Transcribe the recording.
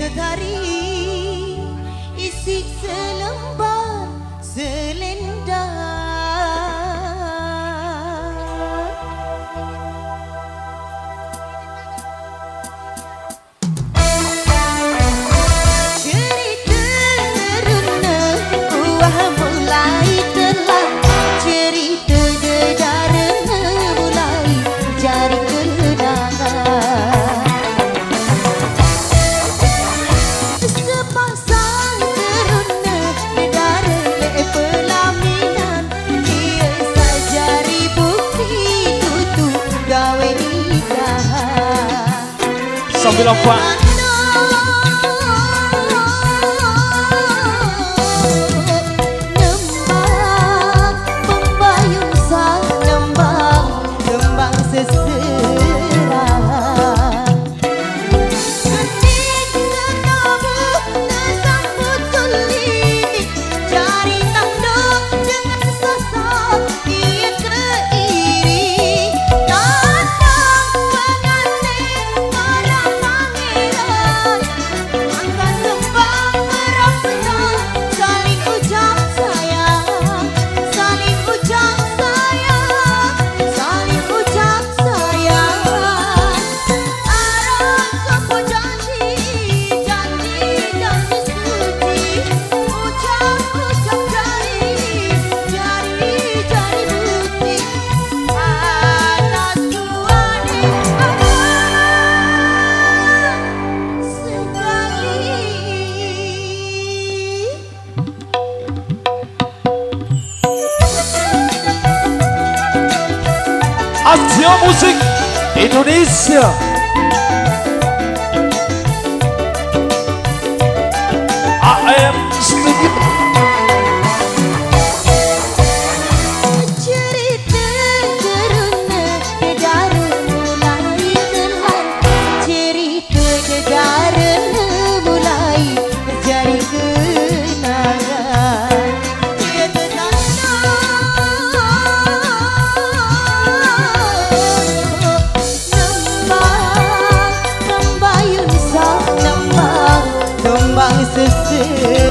Sedari isi selembar selendang. Cerita teruna buah mulai telah, cerita dedarna mulai jari kenangan. Sepasang teruna dedara pelaminan, dia sajari bukti tutup gawe nikahan. 94 Asia Musik Indonesia. AM Studio. Cerita teruna dedara mulai telah, cerita dedara mulai jadi kenangan. Dia nembang, nembayun sak nembang, nembang sesera.